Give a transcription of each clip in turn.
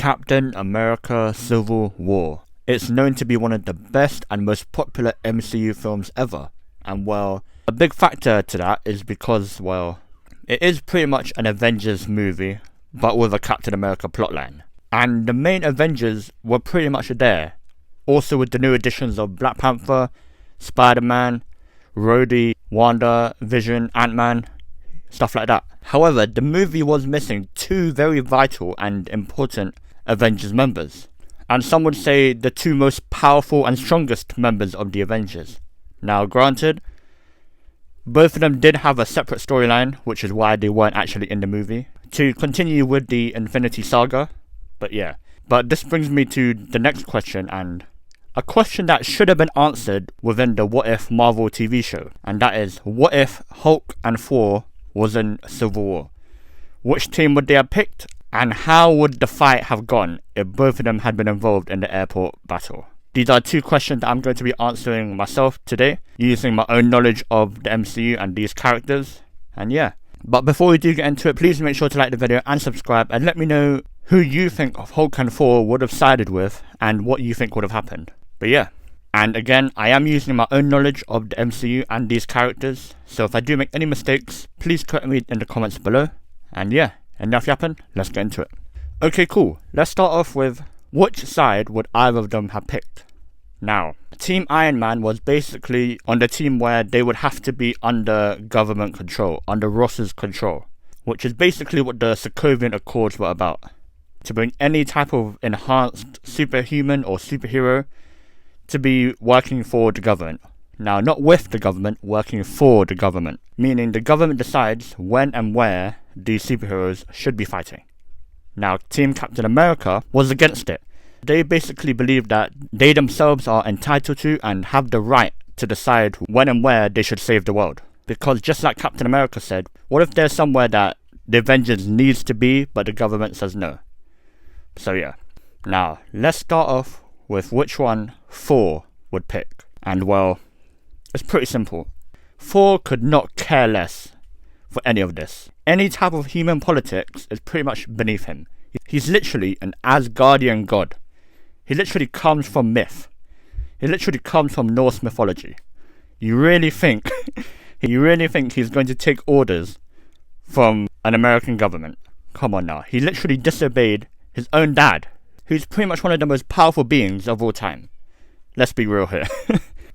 Captain America Civil War. It's known to be one of the best and most popular MCU films ever. And well, a big factor to that is because, well, it is pretty much an Avengers movie, but with a Captain America plotline. And the main Avengers were pretty much there. Also with the new additions of Black Panther, Spider-Man, Rhodey, Wanda, Vision, Ant-Man, stuff like that. However, the movie was missing two very vital and important Avengers members. And some would say the two most powerful and strongest members of the Avengers. Now granted, both of them did have a separate storyline, which is why they weren't actually in the movie, to continue with the Infinity Saga. But yeah. But this brings me to the next question, and a question that should have been answered within the What If Marvel TV show. And that is, what if Hulk and Thor was in Civil War? Which team would they have picked? And how would the fight have gone if both of them had been involved in the airport battle? These are two questions that I'm going to be answering myself today, using my own knowledge of the MCU and these characters. And yeah. But before we do get into it, please make sure to like the video and subscribe, and let me know who you think of Hulk and Thor would have sided with and what you think would have happened. But yeah. And again, I am using my own knowledge of the MCU and these characters, so if I do make any mistakes, please correct me in the comments below. And yeah, enough yapping, let's get into it. Okay, cool. Let's start off with, which side would either of them have picked? Now, Team Iron Man was basically on the team where they would have to be under government control, under Ross's control, which is basically what the Sokovian Accords were about. To bring any type of enhanced superhuman or superhero to be working for the government. Now, not with the government, working for the government. Meaning the government decides when and where these superheroes should be fighting. Now, Team Captain America was against it. They basically believe that they themselves are entitled to and have the right to decide when and where they should save the world. Because just like Captain America said, what if there's somewhere that the Avengers needs to be, but the government says no? So yeah. Now, let's start off with which one Thor would pick. And well, it's pretty simple. Thor could not care less for any of this. Any type of human politics is pretty much beneath him. He's literally an Asgardian god. He literally comes from myth. He literally comes from Norse mythology. You really think he's going to take orders from an American government? Come on now. He literally disobeyed his own dad, who's pretty much one of the most powerful beings of all time. Let's be real here.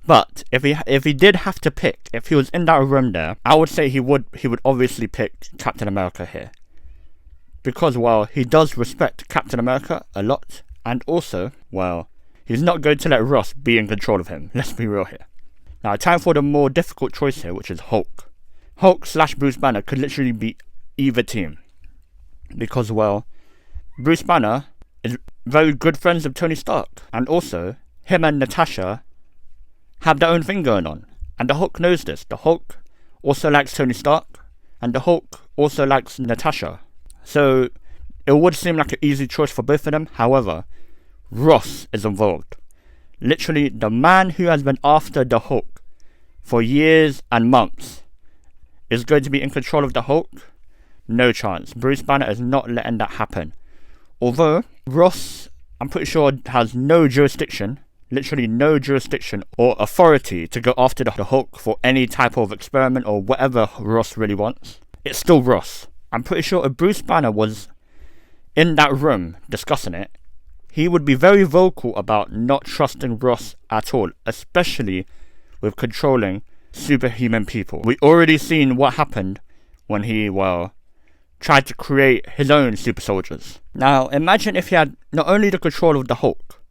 But if he did have to pick, if he was in that room there, I would say he would obviously pick Captain America here. Because, well, he does respect Captain America a lot, and also, well, he's not going to let Ross be in control of him. Let's be real here. Now, time for the more difficult choice here, which is Hulk. Hulk/Bruce Banner could literally be either team. Because, well, Bruce Banner is very good friends with Tony Stark, and also, him and Natasha have their own thing going on, and the Hulk knows this. The Hulk also likes Tony Stark, and the Hulk also likes Natasha. So, it would seem like an easy choice for both of them. However, Ross is involved. Literally, the man who has been after the Hulk for years and months is going to be in control of the Hulk? No chance. Bruce Banner is not letting that happen. Although, Ross, I'm pretty sure, has no jurisdiction, literally no jurisdiction or authority to go after the Hulk for any type of experiment or whatever Ross really wants. It's still Ross. I'm pretty sure if Bruce Banner was in that room discussing it, he would be very vocal about not trusting Ross at all, especially with controlling superhuman people. We already seen what happened when he, well, tried to create his own super soldiers. Now, imagine if he had not only the control of the Hulk,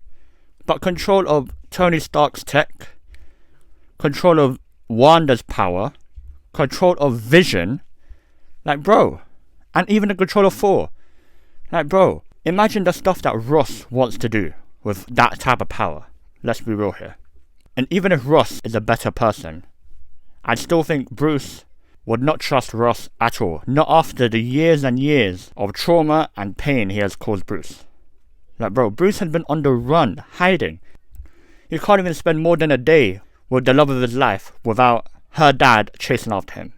but control of Tony Stark's tech, control of Wanda's power, control of Vision, like bro, and even the control of Thor. Like bro, imagine the stuff that Ross wants to do with that type of power. Let's be real here. And even if Ross is a better person, I still think Bruce would not trust Ross at all. Not after the years and years of trauma and pain he has caused Bruce. Like bro, Bruce had been on the run, hiding. He can't even spend more than a day with the love of his life without her dad chasing after him.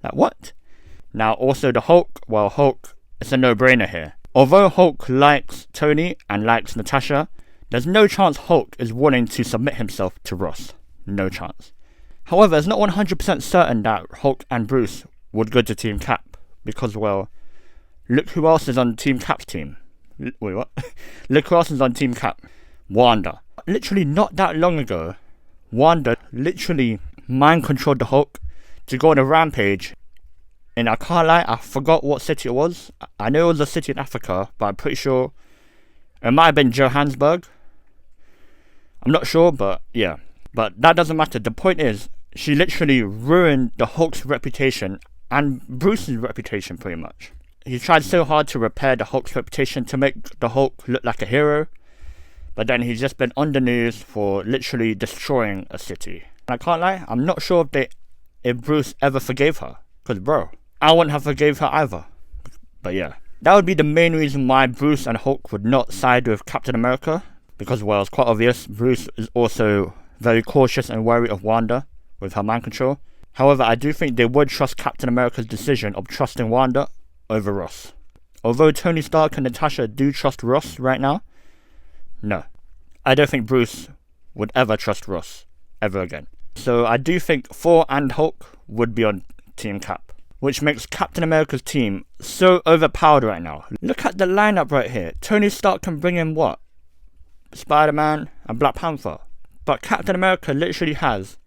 Like what? Now also the Hulk, well Hulk, it's a no-brainer here. Although Hulk likes Tony and likes Natasha, there's no chance Hulk is willing to submit himself to Ross. No chance. However, it's not 100% certain that Hulk and Bruce would go to Team Cap, because, well, look who else is on Team Cap's team. Wait, what? Look who else is on Team Cap. Wanda. Literally not that long ago, Wanda literally mind-controlled the Hulk to go on a rampage. And I can't lie, I forgot what city it was. I know it was a city in Africa, but I'm pretty sure it might have been Johannesburg. I'm not sure, but yeah. But that doesn't matter. The point is, she literally ruined the Hulk's reputation and Bruce's reputation pretty much. He tried so hard to repair the Hulk's reputation to make the Hulk look like a hero, but then he's just been on the news for literally destroying a city. And I can't lie, I'm not sure if Bruce ever forgave her. Because bro, I wouldn't have forgave her either. But yeah, that would be the main reason why Bruce and Hulk would not side with Captain America. Because, well, it's quite obvious, Bruce is also very cautious and wary of Wanda with her mind control. However, I do think they would trust Captain America's decision of trusting Wanda over Ross. Although Tony Stark and Natasha do trust Ross right now, no. I don't think Bruce would ever trust Ross ever again. So I do think Thor and Hulk would be on Team Cap, which makes Captain America's team so overpowered right now. Look at the lineup right here. Tony Stark can bring in what? Spider-Man and Black Panther. But Captain America literally has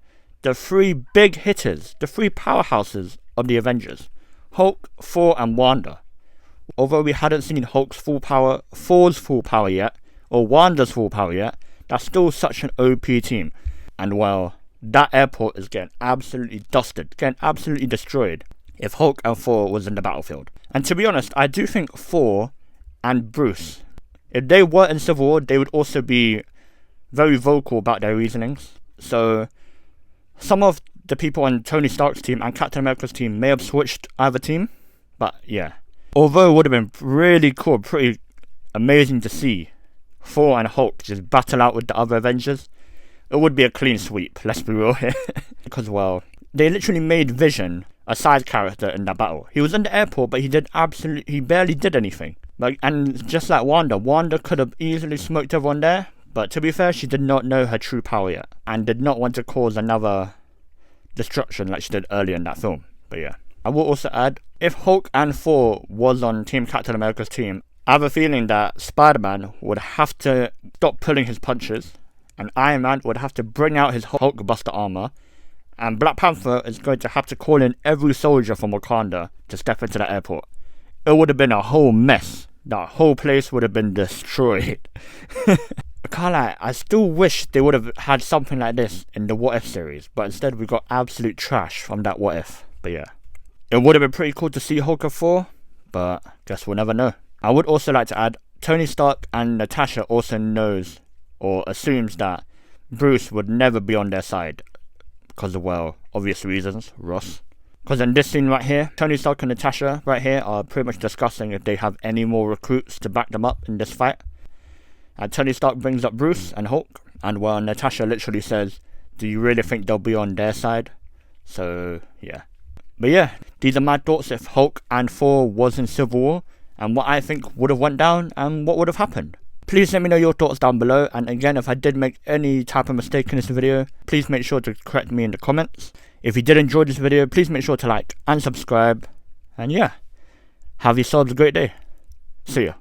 the three big hitters, the three powerhouses of the Avengers. Hulk, Thor and Wanda. Although we hadn't seen Hulk's full power, Thor's full power yet, or Wanda's full power yet, that's still such an OP team. And well, that airport is getting absolutely dusted, getting absolutely destroyed if Hulk and Thor was in the battlefield. And to be honest, I do think Thor and Bruce, if they were in Civil War, they would also be very vocal about their reasonings. So some of the people on Tony Stark's team and Captain America's team may have switched either team. But yeah, although it would have been really cool, pretty amazing to see Thor and Hulk just battle out with the other Avengers, it would be a clean sweep, let's be real here. Because, well, they literally made Vision a side character in that battle. He was in the airport, but he barely did anything. And just like Wanda could have easily smoked everyone there, but to be fair, she did not know her true power yet, and did not want to cause another destruction like she did earlier in that film. But yeah, I will also add, if Hulk and Thor was on Team Captain America's team, I have a feeling that Spider-Man would have to stop pulling his punches, and Iron Man would have to bring out his Hulkbuster armor, and Black Panther is going to have to call in every soldier from Wakanda to step into the airport. It would have been a whole mess. That whole place would have been destroyed. I can't lie, I still wish they would have had something like this in the What If series, but instead we got absolute trash from that What If. But yeah, it would have been pretty cool to see Hulk and Thor, but guess we'll never know. I would also like to add, Tony Stark and Natasha also knows or assumes that Bruce would never be on their side because of, well, obvious reasons, Ross. Because in this scene right here, Tony Stark and Natasha right here are pretty much discussing if they have any more recruits to back them up in this fight. And Tony Stark brings up Bruce and Hulk, and well, Natasha literally says, do you really think they'll be on their side? So yeah. But yeah, these are my thoughts if Hulk and Thor was in Civil War, and what I think would have went down and what would have happened. Please let me know your thoughts down below, and again, if I did make any type of mistake in this video, please make sure to correct me in the comments. If you did enjoy this video, please make sure to like and subscribe, and yeah, have yourselves a great day. See ya.